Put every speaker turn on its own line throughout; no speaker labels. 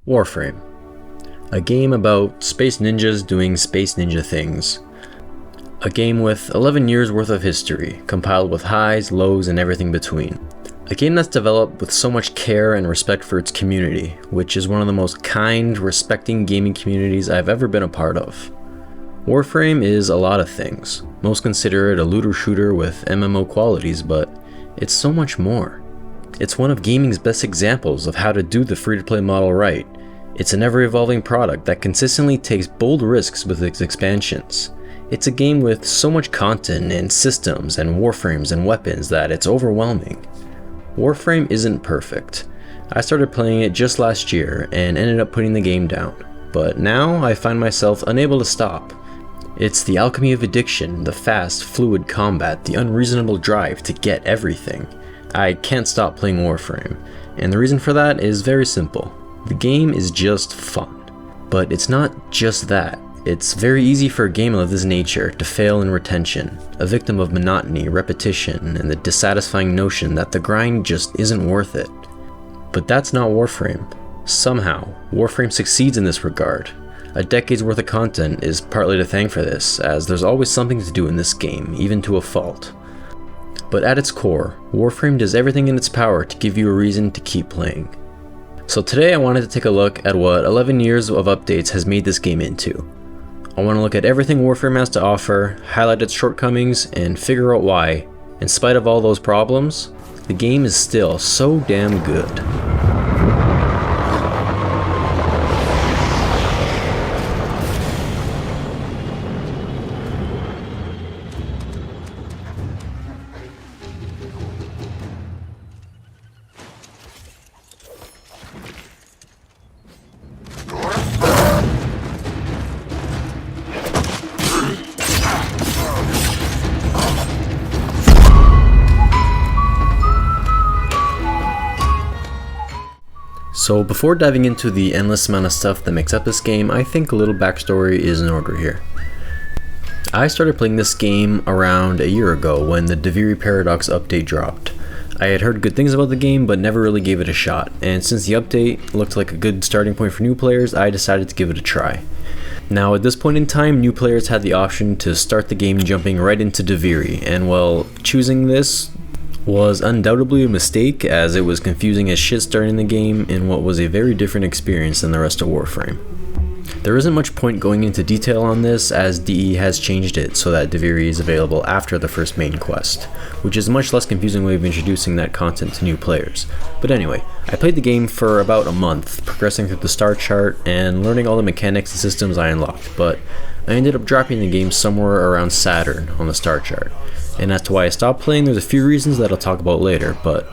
Warframe, a game about space ninjas doing space ninja things. A game with 11 years worth of history, compiled with highs, lows, and everything between. A game that's developed with so much care and respect for its community, which is one of the most kind, respecting gaming communities I've ever been a part of. Warframe is a lot of things. Most consider it a looter shooter with MMO qualities, but it's so much more. It's one of gaming's best examples of how to do the free-to-play model right. It's an ever-evolving product that consistently takes bold risks with its expansions. It's a game with so much content and systems and warframes and weapons that it's overwhelming. Warframe isn't perfect. I started playing it just last year and ended up putting the game down, but now I find myself unable to stop. It's the alchemy of addiction, the fast, fluid combat, the unreasonable drive to get everything. I can't stop playing Warframe, and the reason for that is very simple. The game is just fun. But it's not just that. It's very easy for a game of this nature to fail in retention, a victim of monotony, repetition, and the dissatisfying notion that the grind just isn't worth it. But that's not Warframe. Somehow, Warframe succeeds in this regard. A decade's worth of content is partly to thank for this, as there's always something to do in this game, even to a fault. But at its core, Warframe does everything in its power to give you a reason to keep playing. So today I wanted to take a look at what 11 years of updates has made this game into. I want to look at everything Warframe has to offer, highlight its shortcomings, and figure out why, in spite of all those problems, the game is still so damn good. So before diving into the endless amount of stuff that makes up this game, I think a little backstory is in order here. I started playing this game around a year ago when the Duviri Paradox update dropped. I had heard good things about the game but never really gave it a shot, and since the update looked like a good starting point for new players, I decided to give it a try. Now at this point in time, new players had the option to start the game jumping right into Duviri, and well, choosing this was undoubtedly a mistake, as it was confusing as shit starting the game in what was a very different experience than the rest of Warframe. There isn't much point going into detail on this, as DE has changed it so that Duviri is available after the first main quest, which is a much less confusing way of introducing that content to new players. But anyway, I played the game for about a month, progressing through the star chart and learning all the mechanics and systems I unlocked, but I ended up dropping the game somewhere around Saturn on the star chart. And as to why I stopped playing, there's a few reasons that I'll talk about later, but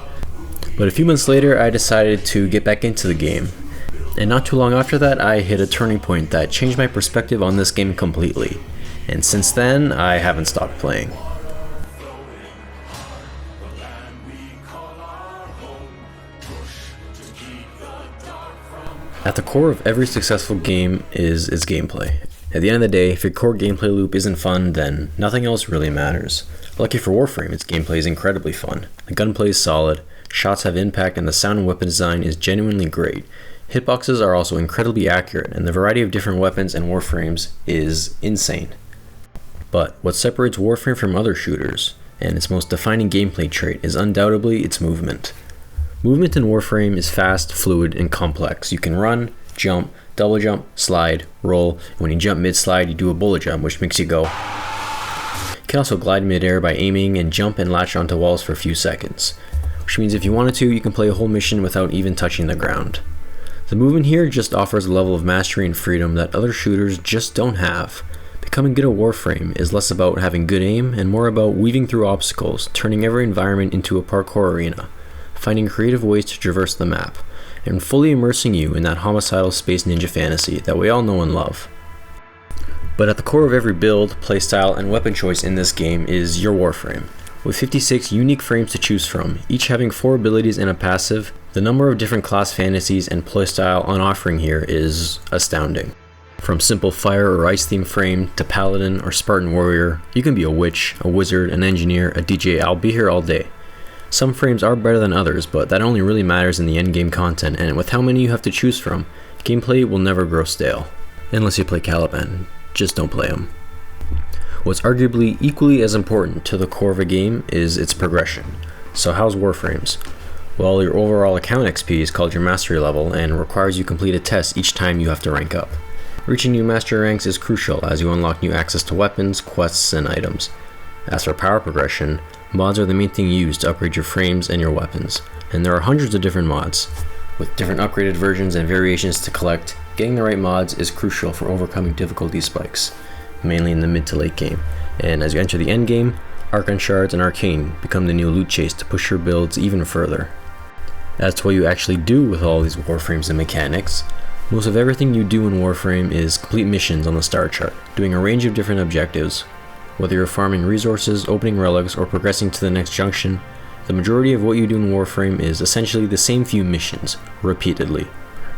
a few months later I decided to get back into the game. And not too long after that, I hit a turning point that changed my perspective on this game completely. And since then, I haven't stopped playing. At the core of every successful game is its gameplay. At the end of the day, if your core gameplay loop isn't fun, then nothing else really matters. Lucky for Warframe, its gameplay is incredibly fun. The gunplay is solid, shots have impact, and the sound and weapon design is genuinely great. Hitboxes are also incredibly accurate, and the variety of different weapons and Warframes is insane. But what separates Warframe from other shooters, and its most defining gameplay trait, is undoubtedly its movement. Movement in Warframe is fast, fluid, and complex. You can run, jump, double jump, slide, roll. When you jump mid-slide, you do a bullet jump, which makes you go. You can also glide mid-air by aiming and jump and latch onto walls for a few seconds, which means if you wanted to, you can play a whole mission without even touching the ground. The movement here just offers a level of mastery and freedom that other shooters just don't have. Becoming good at Warframe is less about having good aim and more about weaving through obstacles, turning every environment into a parkour arena, finding creative ways to traverse the map, and fully immersing you in that homicidal space ninja fantasy that we all know and love. But at the core of every build, playstyle, and weapon choice in this game is your Warframe. With 56 unique frames to choose from, each having 4 abilities and a passive, the number of different class fantasies and playstyle on offering here is astounding. From simple fire or ice theme frame to paladin or Spartan warrior, you can be a witch, a wizard, an engineer, a DJ, I'll be here all day. Some frames are better than others, but that only really matters in the endgame content, and with how many you have to choose from, Gameplay will never grow stale, unless you play Caliban. Just don't play them. What's arguably equally as important to the core of a game is its progression. So how's Warframes? Well, your overall account XP is called your mastery level and requires you complete a test each time you have to rank up. Reaching new mastery ranks is crucial as you unlock new access to weapons, quests, and items. As for power progression, mods are the main thing used to upgrade your frames and your weapons, and there are hundreds of different mods. With different upgraded versions and variations to collect, getting the right mods is crucial for overcoming difficulty spikes, mainly in the mid to late game, and as you enter the endgame, Archon Shards and Arcane become the new loot chase to push your builds even further. As to what you actually do with all these Warframes and mechanics, most of everything you do in Warframe is complete missions on the star chart, doing a range of different objectives. Whether you're farming resources, opening relics, or progressing to the next junction, the majority of what you do in Warframe is essentially the same few missions, repeatedly.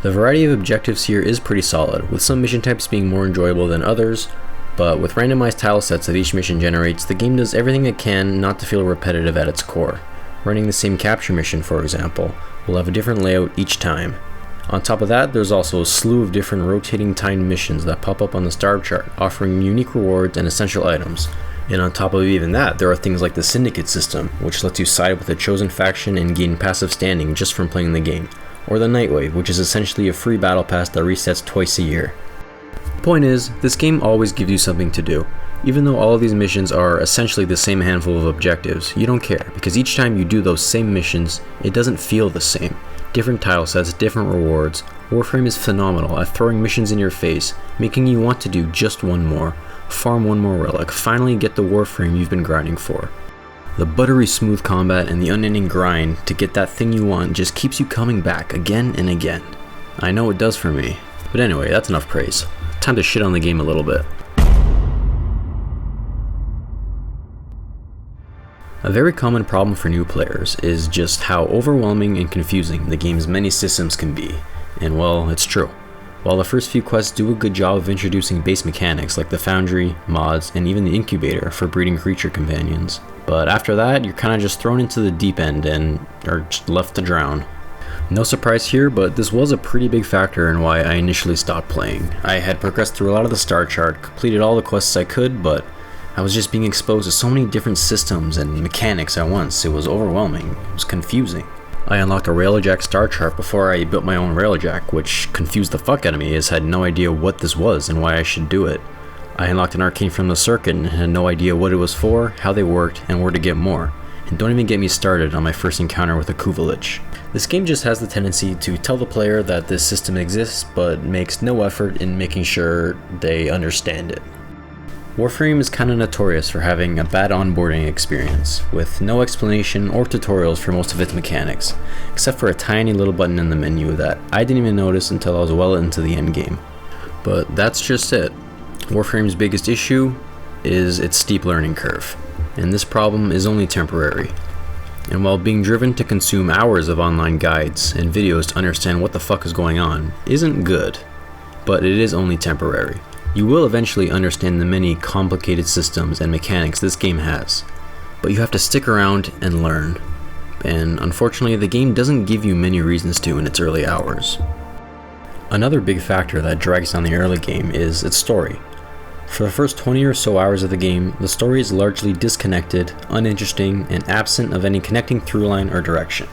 The variety of objectives here is pretty solid, with some mission types being more enjoyable than others, but with randomized tile sets that each mission generates, the game does everything it can not to feel repetitive at its core. Running the same capture mission, for example, will have a different layout each time. On top of that, there's also a slew of different rotating timed missions that pop up on the star chart, offering unique rewards and essential items. And on top of even that, there are things like the Syndicate system, which lets you side with a chosen faction and gain passive standing just from playing the game, or the Nightwave, which is essentially a free battle pass that resets twice a year. Point is, this game always gives you something to do. Even though all of these missions are essentially the same handful of objectives, you don't care, because each time you do those same missions, it doesn't feel the same. Different tile sets, different rewards. Warframe is phenomenal at throwing missions in your face, making you want to do just one more, farm one more relic, finally get the Warframe you've been grinding for. The buttery smooth combat and the unending grind to get that thing you want just keeps you coming back again and again. I know it does for me. But anyway, that's enough praise. Time to shit on the game a little bit. A very common problem for new players is just how overwhelming and confusing the game's many systems can be, and well, it's true. While the first few quests do a good job of introducing base mechanics like the foundry, mods, and even the incubator for breeding creature companions, but after that you're kinda just thrown into the deep end and are just left to drown. No surprise here, but this was a pretty big factor in why I initially stopped playing. I had progressed through a lot of the star chart, completed all the quests I could, but I was just being exposed to so many different systems and mechanics at once. It was overwhelming. It was confusing. I unlocked a Railjack star chart before I built my own Railjack, which confused the fuck out of me as I had no idea what this was and why I should do it. I unlocked an Arcane from the circuit and had no idea what it was for, how they worked, and where to get more. And don't even get me started on my first encounter with a Kuvalich. This game just has the tendency to tell the player that this system exists, but makes no effort in making sure they understand it. Warframe is kinda notorious for having a bad onboarding experience, with no explanation or tutorials for most of its mechanics, except for a tiny little button in the menu that I didn't even notice until I was well into the endgame. But that's just it. Warframe's biggest issue is its steep learning curve, and this problem is only temporary. And while being driven to consume hours of online guides and videos to understand what the fuck is going on isn't good, but it is only temporary. You will eventually understand the many complicated systems and mechanics this game has, but you have to stick around and learn. And unfortunately, the game doesn't give you many reasons to in its early hours. Another big factor that drags down the early game is its story. For the first 20 or so hours of the game, the story is largely disconnected, uninteresting, and absent of any connecting throughline or direction.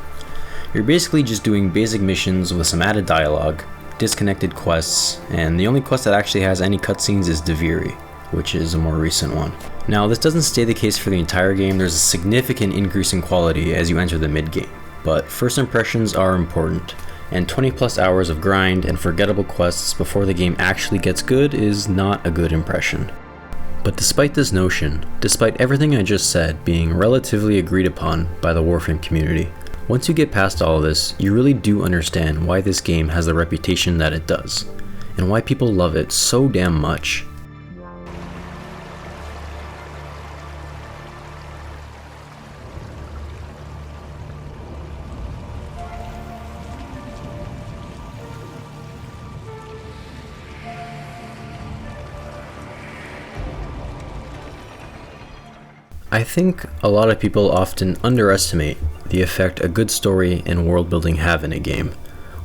You're basically just doing basic missions with some added dialogue, disconnected quests, and the only quest that actually has any cutscenes is Duviri, which is a more recent one. Now, this doesn't stay the case for the entire game. There's a significant increase in quality as you enter the mid-game, but first impressions are important, and 20 plus hours of grind and forgettable quests before the game actually gets good is not a good impression. But despite this notion, despite everything I just said being relatively agreed upon by the Warframe community, once you get past all of this, you really do understand why this game has the reputation that it does, and why people love it so damn much. I think a lot of people often underestimate the effect a good story and world building have in a game.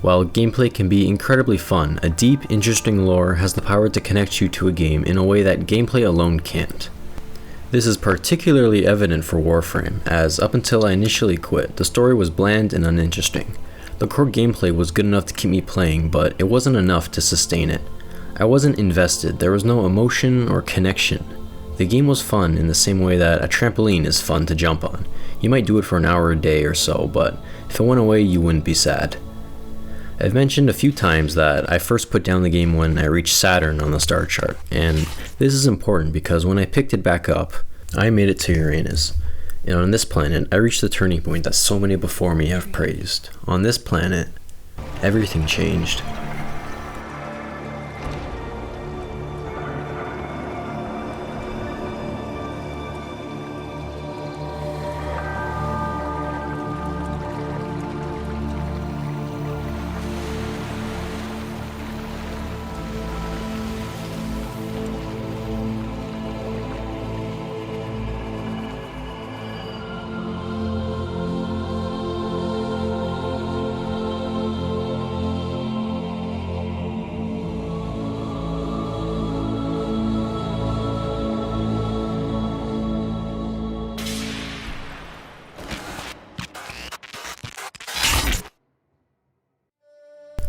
While gameplay can be incredibly fun, a deep, interesting lore has the power to connect you to a game in a way that gameplay alone can't. This is particularly evident for Warframe, as up until I initially quit, the story was bland and uninteresting. The core gameplay was good enough to keep me playing, but it wasn't enough to sustain it. I wasn't invested, there was no emotion or connection. The game was fun in the same way that a trampoline is fun to jump on. You might do it for an hour a day or so, but if it went away, you wouldn't be sad. I've mentioned a few times that I first put down the game when I reached Saturn on the star chart, and this is important because when I picked it back up, I made it to Uranus. And on this planet, I reached the turning point that so many before me have praised. On this planet, everything changed.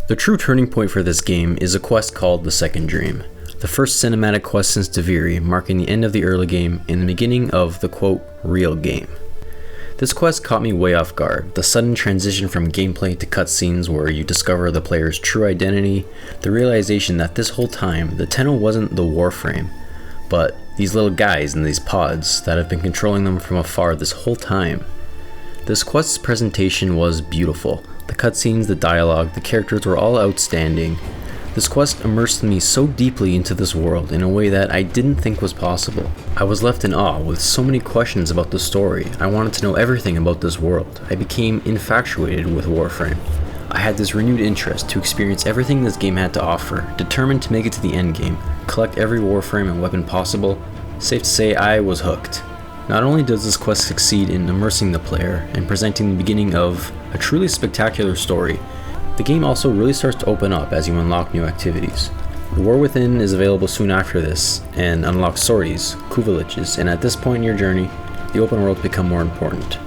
The true turning point for this game is a quest called The Second Dream, the first cinematic quest since Duviri, marking the end of the early game and the beginning of the quote, real game. This quest caught me way off guard, the sudden transition from gameplay to cutscenes where you discover the player's true identity, the realization that this whole time, the Tenno wasn't the Warframe, but these little guys in these pods that have been controlling them from afar this whole time. This quest's presentation was beautiful. The cutscenes, the dialogue, the characters were all outstanding. This quest immersed me so deeply into this world in a way that I didn't think was possible. I was left in awe with so many questions about the story. I wanted to know everything about this world. I became infatuated with Warframe. I had this renewed interest to experience everything this game had to offer, determined to make it to the endgame, collect every Warframe and weapon possible. Safe to say I was hooked. Not only does this quest succeed in immersing the player and presenting the beginning of a truly spectacular story, the game also really starts to open up as you unlock new activities. The War Within is available soon after this, and unlocks sorties, villages, and at this point in your journey, the open world become more important.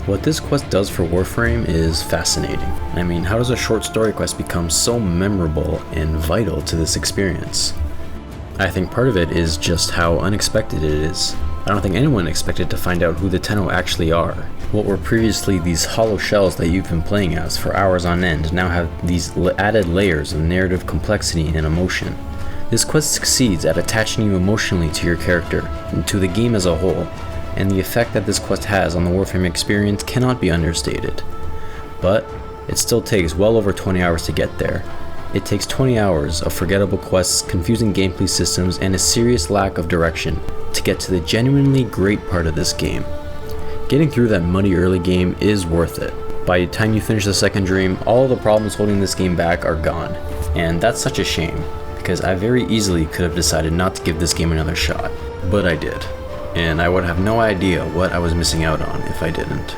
What this quest does for Warframe is fascinating. I mean, how does a short story quest become so memorable and vital to this experience? I think part of it is just how unexpected it is. I don't think anyone expected to find out who the Tenno actually are. What were previously these hollow shells that you've been playing as for hours on end now have these added layers of narrative complexity and emotion. This quest succeeds at attaching you emotionally to your character and to the game as a whole, and the effect that this quest has on the Warframe experience cannot be understated. But it still takes well over 20 hours to get there. It takes 20 hours of forgettable quests, confusing gameplay systems, and a serious lack of direction to get to the genuinely great part of this game. Getting through that muddy early game is worth it. By the time you finish the second dream, all the problems holding this game back are gone. And that's such a shame, because I very easily could have decided not to give this game another shot. But I did. And I would have no idea what I was missing out on if I didn't.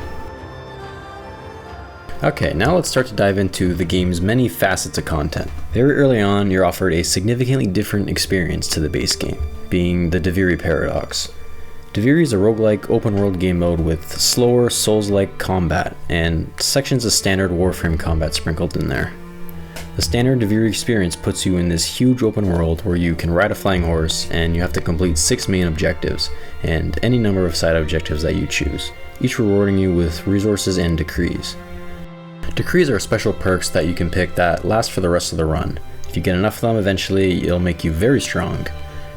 Okay, now let's start to dive into the game's many facets of content. Very early on, you're offered a significantly different experience to the base game, being the Duviri Paradox. Duviri is a roguelike open-world game mode with slower, Souls-like combat, and sections of standard Warframe combat sprinkled in there. The standard Duviri experience puts you in this huge open world where you can ride a flying horse, and you have to complete 6 main objectives, and any number of side objectives that you choose, each rewarding you with resources and decrees. Decrees are special perks that you can pick that last for the rest of the run. If you get enough of them, eventually it'll make you very strong.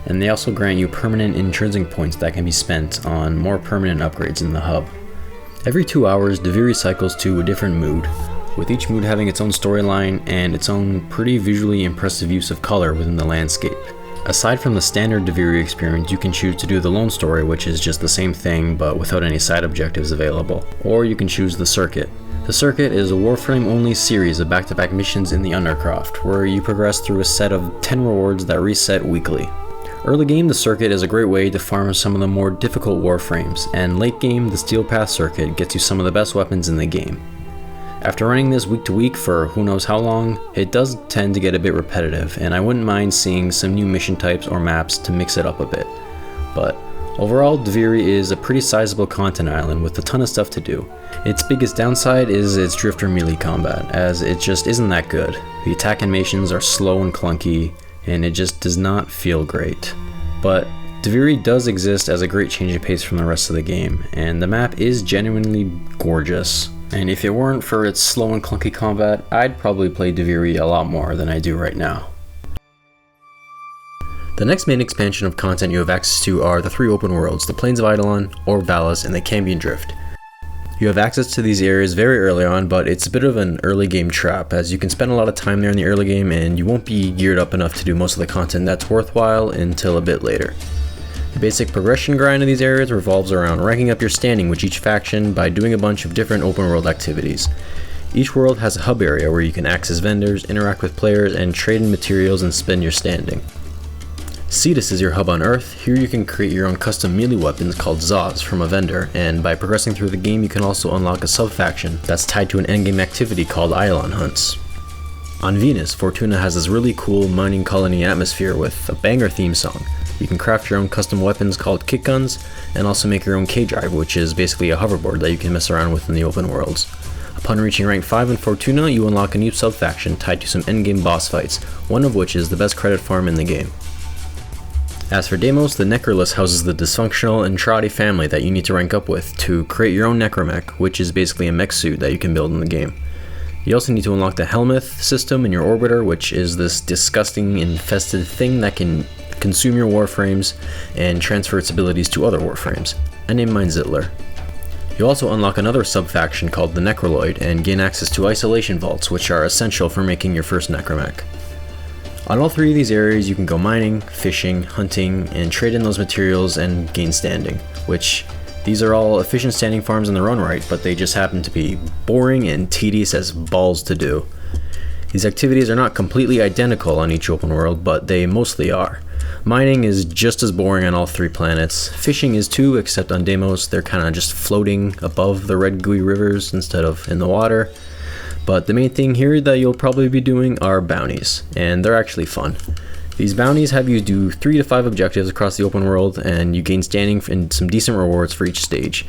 And they also grant you permanent intrinsic points that can be spent on more permanent upgrades in the hub. Every 2 hours, Duviri cycles to a different mood, with each mood having its own storyline and its own pretty visually impressive use of color within the landscape. Aside from the standard Duviri experience, you can choose to do the lone story, which is just the same thing but without any side objectives available, or you can choose the circuit. The Circuit is a Warframe-only series of back-to-back missions in the Undercroft, where you progress through a set of 10 rewards that reset weekly. Early game, the Circuit is a great way to farm some of the more difficult Warframes, and late game, the Steel Path Circuit gets you some of the best weapons in the game. After running this week to week for who knows how long, it does tend to get a bit repetitive, and I wouldn't mind seeing some new mission types or maps to mix it up a bit. But overall, Duviri is a pretty sizable content island with a ton of stuff to do. Its biggest downside is its drifter melee combat, as it just isn't that good. The attack animations are slow and clunky, and it just does not feel great. But Duviri does exist as a great change of pace from the rest of the game, and the map is genuinely gorgeous. And if it weren't for its slow and clunky combat, I'd probably play Duviri a lot more than I do right now. The next main expansion of content you have access to are the 3 open worlds, the Plains of Eidolon, Orb Valis, and the Cambion Drift. You have access to these areas very early on, but it's a bit of an early game trap, as you can spend a lot of time there in the early game and you won't be geared up enough to do most of the content that's worthwhile until a bit later. The basic progression grind of these areas revolves around ranking up your standing with each faction by doing a bunch of different open world activities. Each world has a hub area where you can access vendors, interact with players, and trade in materials and spend your standing. Cetus is your hub on Earth. Here you can create your own custom melee weapons called Zaws from a vendor, and by progressing through the game you can also unlock a sub-faction that's tied to an endgame activity called Eidolon Hunts. On Venus, Fortuna has this really cool mining colony atmosphere with a banger theme song. You can craft your own custom weapons called kick guns, and also make your own K-Drive, which is basically a hoverboard that you can mess around with in the open worlds. Upon reaching rank 5 in Fortuna, you unlock a new sub-faction tied to some endgame boss fights, one of which is the best credit farm in the game. As for Deimos, the Necroless houses the dysfunctional Entrati family that you need to rank up with to create your own Necromech, which is basically a mech suit that you can build in the game. You also need to unlock the Helmuth system in your Orbiter, which is this disgusting infested thing that can consume your Warframes and transfer its abilities to other Warframes. I named mine Zitler. You also unlock another sub-faction called the Necroloid and gain access to isolation vaults, which are essential for making your first Necromech. On all 3 of these areas you can go mining, fishing, hunting, and trade in those materials and gain standing, which these are all efficient standing farms in their own right, but they just happen to be boring and tedious as balls to do. These activities are not completely identical on each open world, but they mostly are. Mining is just as boring on all 3 planets. Fishing is too, except on Deimos they're kinda just floating above the red gooey rivers instead of in the water. But the main thing here that you'll probably be doing are bounties, and they're actually fun. These bounties have you do 3 to 5 objectives across the open world, and you gain standing and some decent rewards for each stage.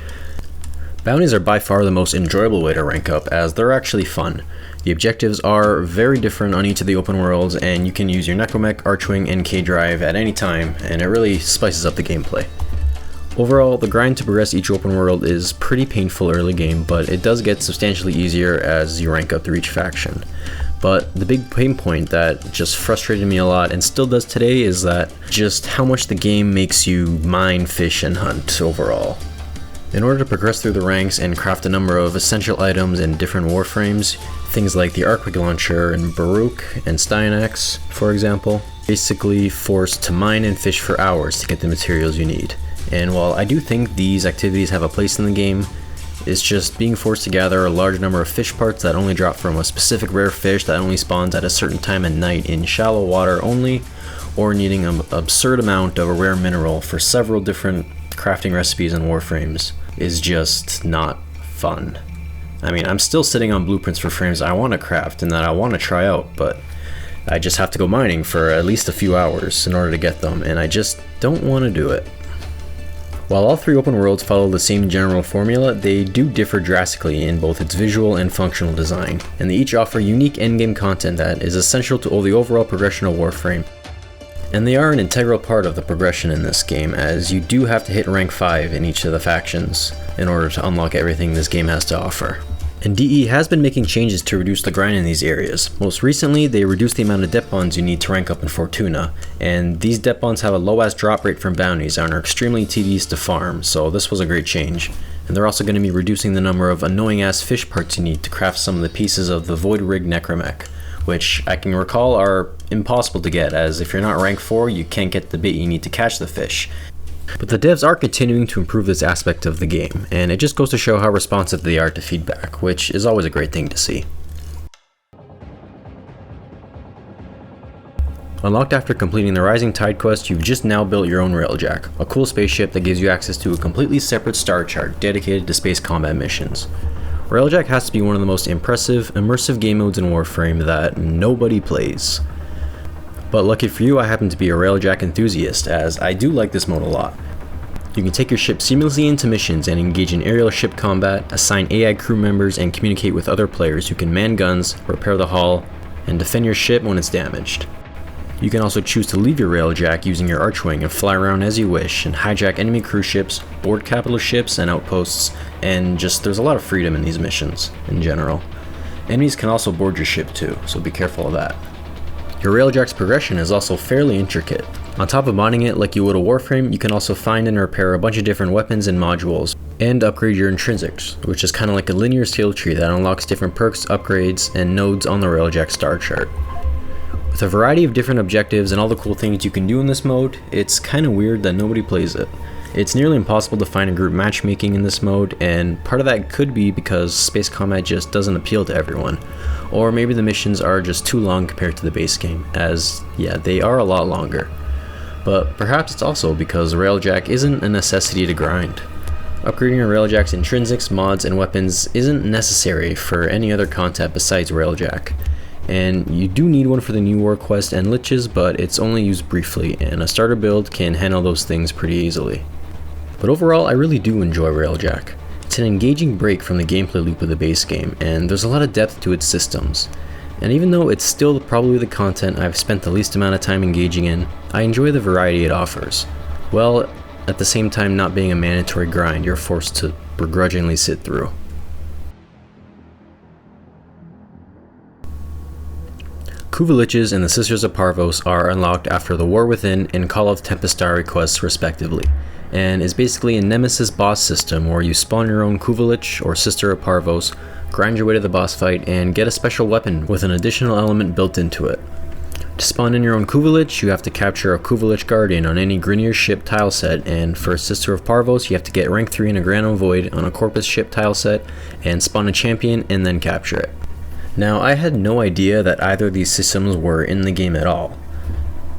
Bounties are by far the most enjoyable way to rank up, as they're actually fun. The objectives are very different on each of the open worlds, and you can use your Necromech, Archwing, and K-Drive at any time, and it really spices up the gameplay. Overall, the grind to progress each open world is pretty painful early game, but it does get substantially easier as you rank up through each faction. But the big pain point that just frustrated me a lot and still does today is that just how much the game makes you mine, fish, and hunt overall. In order to progress through the ranks and craft a number of essential items in different warframes, things like the Archwig Launcher and Baruch and Styanax, for example, basically forced to mine and fish for hours to get the materials you need. And while I do think these activities have a place in the game, it's just being forced to gather a large number of fish parts that only drop from a specific rare fish that only spawns at a certain time at night in shallow water only, or needing an absurd amount of a rare mineral for several different crafting recipes and warframes is just not fun. I mean, I'm still sitting on blueprints for frames I want to craft and that I want to try out, but I just have to go mining for at least a few hours in order to get them, and I just don't want to do it. While all 3 open worlds follow the same general formula, they do differ drastically in both its visual and functional design, and they each offer unique endgame content that is essential to the overall progression of Warframe. And they are an integral part of the progression in this game, as you do have to hit rank 5 in each of the factions in order to unlock everything this game has to offer. And DE has been making changes to reduce the grind in these areas. Most recently, they reduced the amount of depth bonds you need to rank up in Fortuna, and these depth bonds have a low ass drop rate from bounties and are extremely tedious to farm, so this was a great change. And they're also going to be reducing the number of annoying ass fish parts you need to craft some of the pieces of the Void Rig Necromech, which I can recall are impossible to get, as if you're not rank 4 you can't get the bait you need to catch the fish. But the devs are continuing to improve this aspect of the game, and it just goes to show how responsive they are to feedback, which is always a great thing to see. Unlocked after completing the Rising Tide quest, you've just now built your own Railjack, a cool spaceship that gives you access to a completely separate star chart dedicated to space combat missions. Railjack has to be one of the most impressive, immersive game modes in Warframe that nobody plays. But lucky for you, I happen to be a Railjack enthusiast, as I do like this mode a lot. You can take your ship seamlessly into missions and engage in aerial ship combat, assign AI crew members, and communicate with other players who can man guns, repair the hull, and defend your ship when it's damaged. You can also choose to leave your Railjack using your Archwing and fly around as you wish and hijack enemy cruise ships, board capital ships and outposts, and just there's a lot of freedom in these missions in general. Enemies can also board your ship too, so be careful of that. Your Railjack's progression is also fairly intricate. On top of modding it like you would a Warframe, you can also find and repair a bunch of different weapons and modules, and upgrade your intrinsics, which is kind of like a linear skill tree that unlocks different perks, upgrades, and nodes on the Railjack star chart. With a variety of different objectives and all the cool things you can do in this mode, it's kind of weird that nobody plays it. It's nearly impossible to find a group matchmaking in this mode, and part of that could be because space combat just doesn't appeal to everyone. Or maybe the missions are just too long compared to the base game, as yeah, they are a lot longer. But perhaps it's also because Railjack isn't a necessity to grind. Upgrading your Railjack's intrinsics, mods, and weapons isn't necessary for any other content besides Railjack. And you do need one for the new war quest and liches, but it's only used briefly, and a starter build can handle those things pretty easily. But overall, I really do enjoy Railjack. It's an engaging break from the gameplay loop of the base game, and there's a lot of depth to its systems. And even though it's still probably the content I've spent the least amount of time engaging in, I enjoy the variety it offers, while at the same time not being a mandatory grind you're forced to begrudgingly sit through. Liches and the Sisters of Parvos are unlocked after the War Within and Call of Tempestari quests respectively, and is basically a nemesis boss system where you spawn your own Lich or Sister of Parvos, grind your way to the boss fight, and get a special weapon with an additional element built into it. To spawn in your own Lich, you have to capture a Lich Guardian on any Grineer ship tileset, and for Sister of Parvos, you have to get rank 3 in a Grano Void on a Corpus ship tileset, and spawn a champion and then capture it. Now, I had no idea that either of these systems were in the game at all,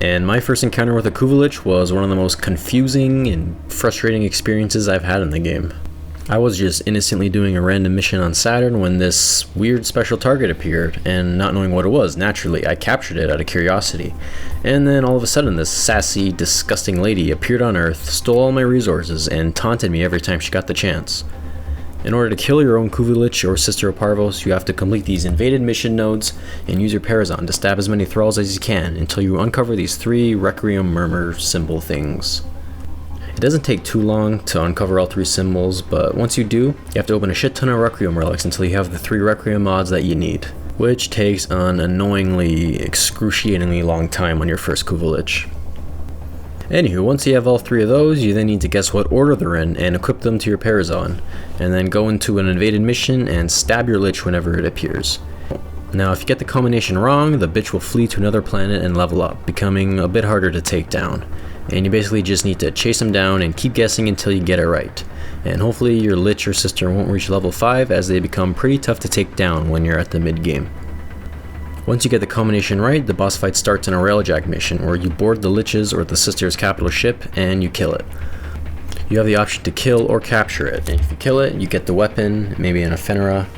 and my first encounter with a Lich was one of the most confusing and frustrating experiences I've had in the game. I was just innocently doing a random mission on Saturn when this weird special target appeared, and not knowing what it was, naturally, I captured it out of curiosity. And then all of a sudden this sassy, disgusting lady appeared on Earth, stole all my resources, and taunted me every time she got the chance. In order to kill your own Lich or Sister of Parvos, you have to complete these invaded mission nodes and use your Parazon to stab as many thralls as you can until you uncover these 3 Requiem Murmur symbol things. It doesn't take too long to uncover all 3 symbols, but once you do, you have to open a shit ton of Requiem relics until you have the 3 Requiem mods that you need, which takes an annoyingly, excruciatingly long time on your first Lich. Anywho, once you have all 3 of those, you then need to guess what order they're in and equip them to your Parazon, and then go into an invaded mission and stab your Lich whenever it appears. Now, if you get the combination wrong, the bitch will flee to another planet and level up, becoming a bit harder to take down. And you basically just need to chase them down and keep guessing until you get it right. And hopefully your Lich or Sister won't reach level 5, as they become pretty tough to take down when you're at the mid-game. Once you get the combination right, the boss fight starts in a Railjack mission where you board the Liches or the Sisters' capital ship and you kill it. You have the option to kill or capture it, and if you kill it, you get the weapon, maybe an ephemera,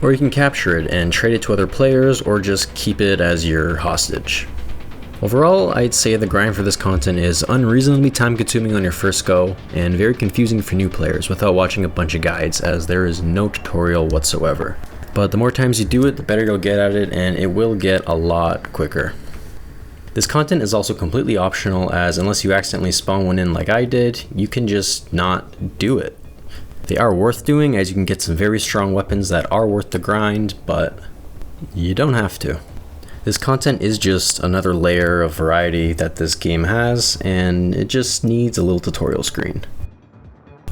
or you can capture it and trade it to other players or just keep it as your hostage. Overall, I'd say the grind for this content is unreasonably time consuming on your first go and very confusing for new players without watching a bunch of guides, as there is no tutorial whatsoever. But the more times you do it, the better you'll get at it, and it will get a lot quicker. This content is also completely optional, as unless you accidentally spawn one in like I did, you can just not do it. They are worth doing, as you can get some very strong weapons that are worth the grind, but you don't have to. This content is just another layer of variety that this game has, and it just needs a little tutorial screen.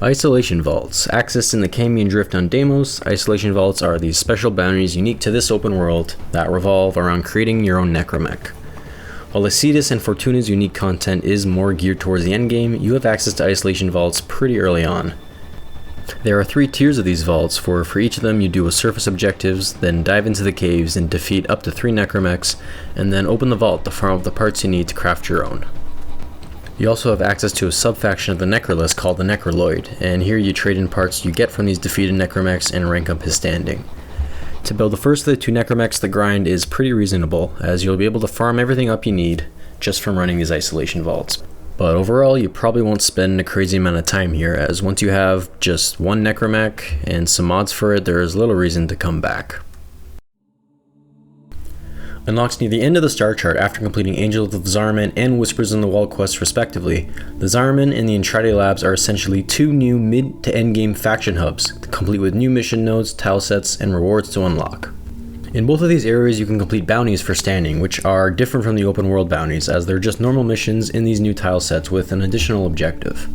Isolation Vaults. Accessed in the Cambion Drift on Deimos, Isolation Vaults are these special bounties unique to this open world that revolve around creating your own necromech. While Acidus and Fortuna's unique content is more geared towards the endgame, you have access to Isolation Vaults pretty early on. There are 3 tiers of these vaults, for each of them you do a surface objectives, then dive into the caves and defeat up to 3 necromechs, and then open the vault to farm up the parts you need to craft your own. You also have access to a sub-faction of the Necrolist called the Necroloid, and here you trade in parts you get from these defeated Necromechs and rank up his standing. To build the first of the 2 Necromechs, the grind is pretty reasonable, as you'll be able to farm everything up you need just from running these isolation vaults. But overall, you probably won't spend a crazy amount of time here, as once you have just 1 Necromech and some mods for it, there is little reason to come back. Unlocks near the end of the star chart after completing Angels of Zarman and Whispers in the Wall quests respectively, the Zarman and the Entrade Labs are essentially 2 new mid to end game faction hubs, complete with new mission nodes, tile sets, and rewards to unlock. In both of these areas you can complete bounties for standing, which are different from the open world bounties, as they're just normal missions in these new tile sets with an additional objective.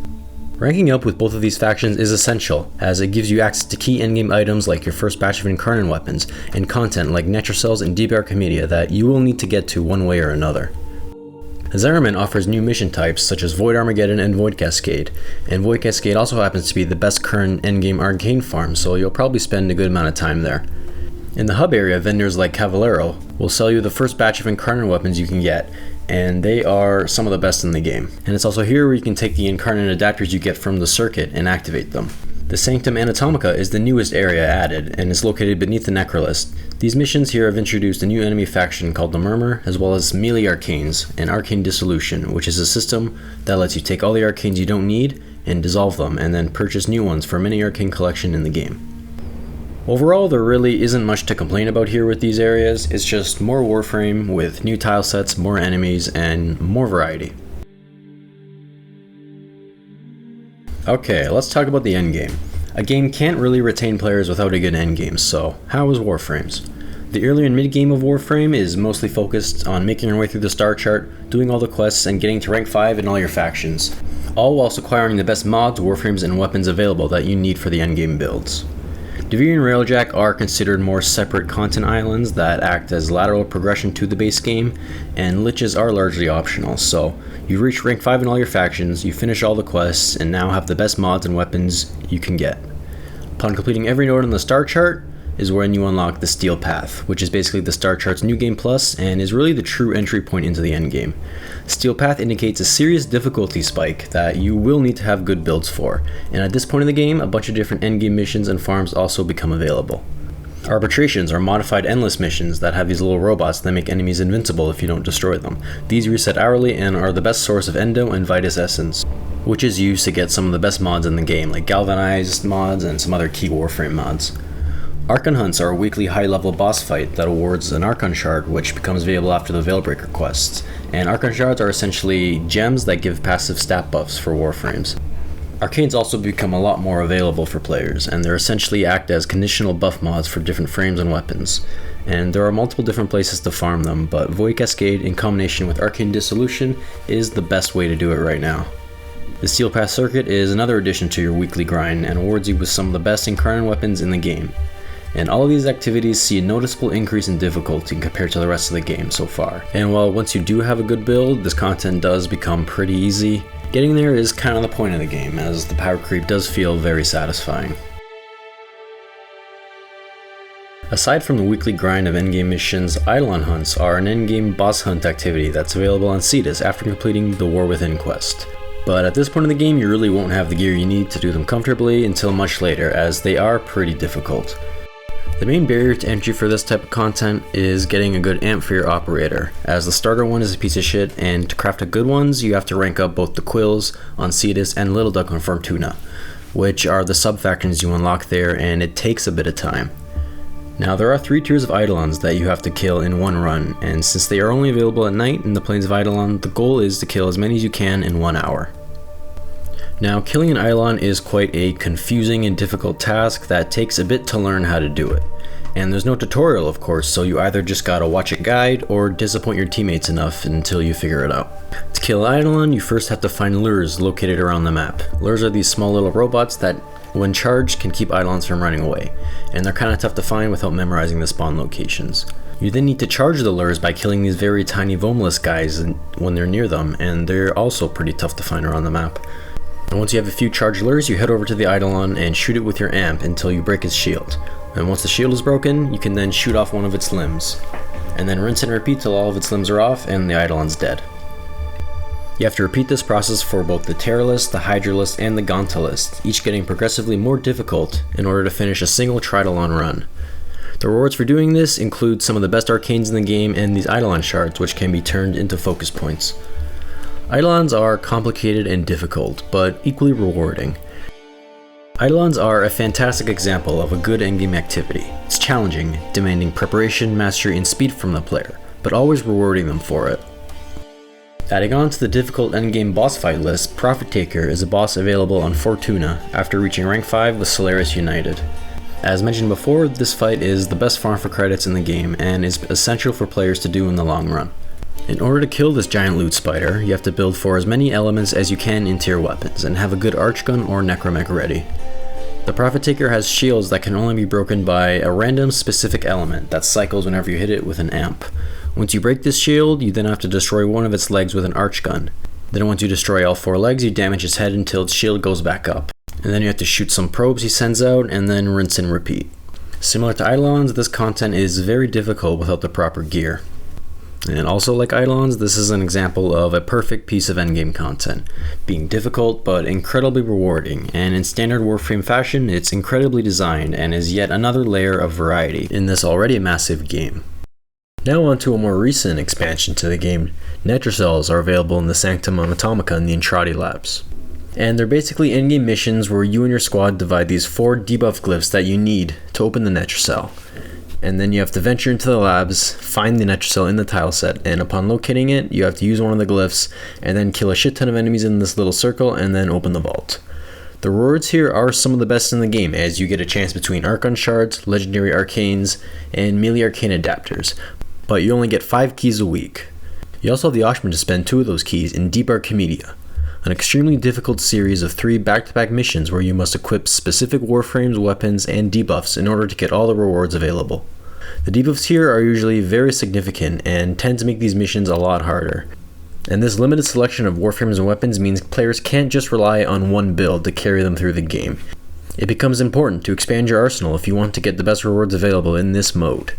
Ranking up with both of these factions is essential, as it gives you access to key endgame items like your first batch of Incarnate weapons, and content like Natural and Deep Archimedia that you will need to get to one way or another. Zariman offers new mission types such as Void Armageddon and Void Cascade, and Void Cascade also happens to be the best current endgame arcane farm, so you'll probably spend a good amount of time there. In the hub area, vendors like Cavallero will sell you the first batch of Incarnate weapons you can get, and they are some of the best in the game. And it's also here where you can take the Incarnate adapters you get from the circuit and activate them. The Sanctum Anatomica is the newest area added, and is located beneath the Necrolist. These missions here have introduced a new enemy faction called the Murmur, as well as Melee Arcanes and Arcane Dissolution, which is a system that lets you take all the arcanes you don't need and dissolve them, and then purchase new ones for a mini arcane collection in the game. Overall, there really isn't much to complain about here with these areas. It's just more Warframe with new tile sets, more enemies, and more variety. Okay, let's talk about the endgame. A game can't really retain players without a good endgame, so how is Warframe's? The early and mid game of Warframe is mostly focused on making your way through the star chart, doing all the quests, and getting to rank 5 in all your factions, all whilst acquiring the best mods, Warframes, and weapons available that you need for the endgame builds. Duviri and Railjack are considered more separate content islands that act as lateral progression to the base game, and Liches are largely optional, so you reach rank 5 in all your factions, you finish all the quests, and now have the best mods and weapons you can get. Upon completing every node on the star chart is when you unlock the Steel Path, which is basically the star chart's new game plus and is really the true entry point into the endgame. Steel Path indicates a serious difficulty spike that you will need to have good builds for, and at this point in the game, a bunch of different endgame missions and farms also become available. Arbitrations are modified endless missions that have these little robots that make enemies invincible if you don't destroy them. These reset hourly and are the best source of Endo and Vitus Essence, which is used to get some of the best mods in the game, like Galvanized mods and some other key Warframe mods. Archon Hunts are a weekly high-level boss fight that awards an Archon Shard, which becomes available after the Veilbreaker quests. And Archon Shards are essentially gems that give passive stat buffs for Warframes. Arcanes also become a lot more available for players, and they're essentially act as conditional buff mods for different frames and weapons. And there are multiple different places to farm them, but Void Cascade in combination with Arcane Dissolution is the best way to do it right now. The Steel Path Circuit is another addition to your weekly grind and awards you with some of the best Incarnate weapons in the game. And all of these activities see a noticeable increase in difficulty compared to the rest of the game so far. And while once you do have a good build, this content does become pretty easy. Getting there is kind of the point of the game, as the power creep does feel very satisfying. Aside from the weekly grind of endgame missions, Eidolon Hunts are an endgame boss hunt activity that's available on Cetus after completing the War Within quest. But at this point in the game, you really won't have the gear you need to do them comfortably until much later, as they are pretty difficult. The main barrier to entry for this type of content is getting a good amp for your operator, as the starter one is a piece of shit, and to craft a good ones, you have to rank up both the Quills on Cetus and Little Duck on Fortuna, which are the sub-factions you unlock there, and it takes a bit of time. Now, there are 3 tiers of Eidolons that you have to kill in one run, and since they are only available at night in the Plains of Eidolon, the goal is to kill as many as you can in 1 hour. Now, killing an Eidolon is quite a confusing and difficult task that takes a bit to learn how to do it. And there's no tutorial, of course, so you either just gotta watch a guide or disappoint your teammates enough until you figure it out. To kill an Eidolon, you first have to find lures located around the map. Lures are these small little robots that, when charged, can keep Eidolons from running away, and they're kinda tough to find without memorizing the spawn locations. You then need to charge the lures by killing these very tiny Vomeless guys when they're near them, and they're also pretty tough to find around the map. And once you have a few charged lures, you head over to the Eidolon and shoot it with your amp until you break its shield. And once the shield is broken, you can then shoot off one of its limbs. And then rinse and repeat till all of its limbs are off and the Eidolon's dead. You have to repeat this process for both the Terralist, the Hydralist, and the Gauntalist, each getting progressively more difficult in order to finish a single Tridolon run. The rewards for doing this include some of the best arcanes in the game and these Eidolon shards, which can be turned into focus points. Eidolons are complicated and difficult, but equally rewarding. Eidolons are a fantastic example of a good endgame activity. It's challenging, demanding preparation, mastery, and speed from the player, but always rewarding them for it. Adding on to the difficult endgame boss fight list, Profit Taker is a boss available on Fortuna after reaching rank 5 with Solaris United. As mentioned before, this fight is the best farm for credits in the game and is essential for players to do in the long run. In order to kill this giant loot spider, you have to build for as many elements as you can into your weapons and have a good archgun or necromech ready. The Profit Taker has shields that can only be broken by a random specific element that cycles whenever you hit it with an amp. Once you break this shield, you then have to destroy one of its legs with an archgun. Then once you destroy all 4 legs, you damage its head until its shield goes back up. And then you have to shoot some probes he sends out, and then rinse and repeat. Similar to Eidolons, this content is very difficult without the proper gear. And also like Eidolons, this is an example of a perfect piece of endgame content, being difficult but incredibly rewarding, and in standard Warframe fashion, it's incredibly designed and is yet another layer of variety in this already massive game. Now on to a more recent expansion to the game. Netrocells are available in the Sanctum Atomica in the Entrati Labs. And they're basically in-game missions where you and your squad divide these 4 debuff glyphs that you need to open the Netrocell. And then you have to venture into the labs, find the Netrocell in the tile set, and upon locating it, you have to use one of the glyphs, and then kill a shit ton of enemies in this little circle, and then open the vault. The rewards here are some of the best in the game, as you get a chance between Archon Shards, Legendary Arcanes, and Melee Arcane Adapters, but you only get 5 keys a week. You also have the option to spend 2 of those keys in Deep Archimedia, an extremely difficult series of 3 back-to-back missions where you must equip specific warframes, weapons, and debuffs in order to get all the rewards available. The debuffs here are usually very significant and tend to make these missions a lot harder. And this limited selection of warframes and weapons means players can't just rely on one build to carry them through the game. It becomes important to expand your arsenal if you want to get the best rewards available in this mode.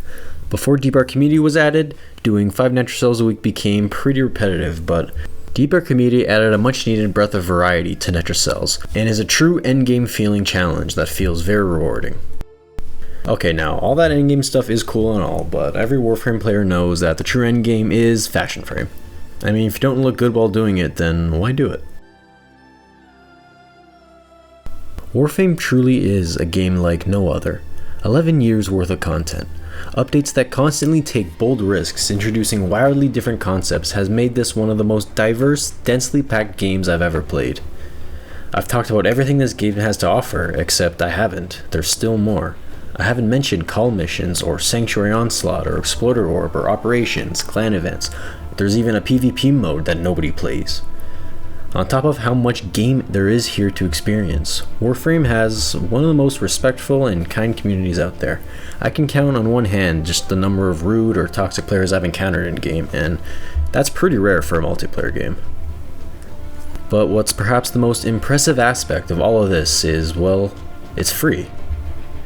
Before Deep Archimedia was added, doing 5 Netrocells a week became pretty repetitive, but Deep Archimedia added a much needed breadth of variety to Netrocells, and is a true endgame feeling challenge that feels very rewarding. Okay, now, all that endgame stuff is cool and all, but every Warframe player knows that the true endgame is Fashion Frame. I mean, if you don't look good while doing it, then why do it? Warframe truly is a game like no other. 11 years worth of content. Updates that constantly take bold risks introducing wildly different concepts has made this one of the most diverse, densely packed games I've ever played. I've talked about everything this game has to offer, except I haven't. There's still more. I haven't mentioned call missions, or Sanctuary Onslaught, or Exploder Orb, or Operations, clan events. There's even a PvP mode that nobody plays. On top of how much game there is here to experience, Warframe has one of the most respectful and kind communities out there. I can count on one hand just the number of rude or toxic players I've encountered in game, and that's pretty rare for a multiplayer game. But what's perhaps the most impressive aspect of all of this is, well, it's free.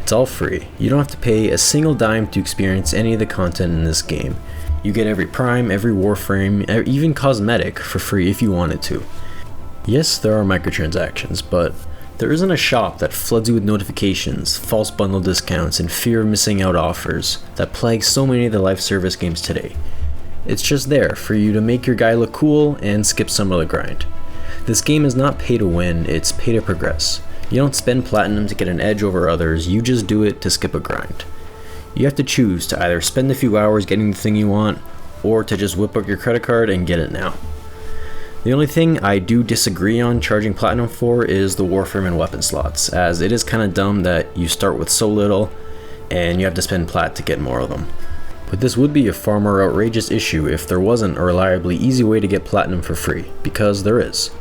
It's all free. You don't have to pay a single dime to experience any of the content in this game. You get every prime, every warframe, even cosmetic for free if you wanted to. Yes, there are microtransactions, but there isn't a shop that floods you with notifications, false bundle discounts, and fear of missing out offers that plague so many of the live service games today. It's just there for you to make your guy look cool and skip some of the grind. This game is not pay to win, it's pay to progress. You don't spend platinum to get an edge over others, you just do it to skip a grind. You have to choose to either spend a few hours getting the thing you want, or to just whip out your credit card and get it now. The only thing I do disagree on charging platinum for is the warframe and weapon slots, as it is kinda dumb that you start with so little, and you have to spend plat to get more of them. But this would be a far more outrageous issue if there wasn't a reliably easy way to get platinum for free, because there is.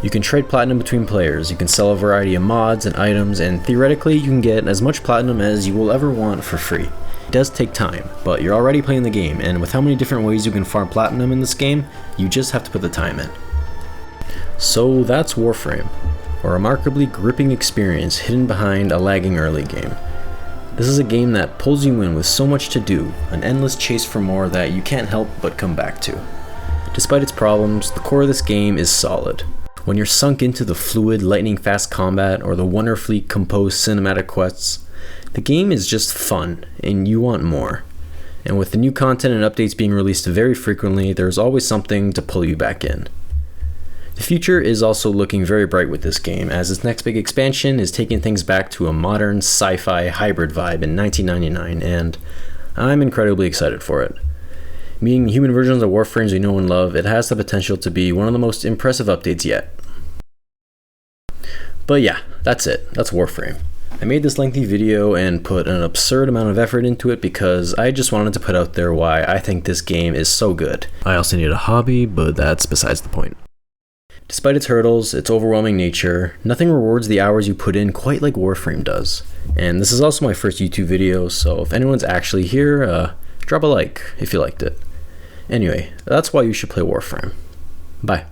You can trade platinum between players, you can sell a variety of mods and items, and theoretically you can get as much platinum as you will ever want for free. It does take time, but you're already playing the game, and with how many different ways you can farm platinum in this game, you just have to put the time in. So that's Warframe, a remarkably gripping experience hidden behind a lagging early game. This is a game that pulls you in with so much to do, an endless chase for more that you can't help but come back to. Despite its problems, the core of this game is solid. When you're sunk into the fluid, lightning-fast combat or the wonderfully composed cinematic quests, the game is just fun, and you want more. And with the new content and updates being released very frequently, there's always something to pull you back in. The future is also looking very bright with this game, as its next big expansion is taking things back to a modern sci-fi hybrid vibe in 1999, and I'm incredibly excited for it. Meeting human versions of Warframes we know and love, it has the potential to be one of the most impressive updates yet. But yeah, that's it. That's Warframe. I made this lengthy video and put an absurd amount of effort into it because I just wanted to put out there why I think this game is so good. I also need a hobby, but that's besides the point. Despite its hurdles, its overwhelming nature, nothing rewards the hours you put in quite like Warframe does. And this is also my first YouTube video, so if anyone's actually here, drop a like if you liked it. Anyway, that's why you should play Warframe. Bye.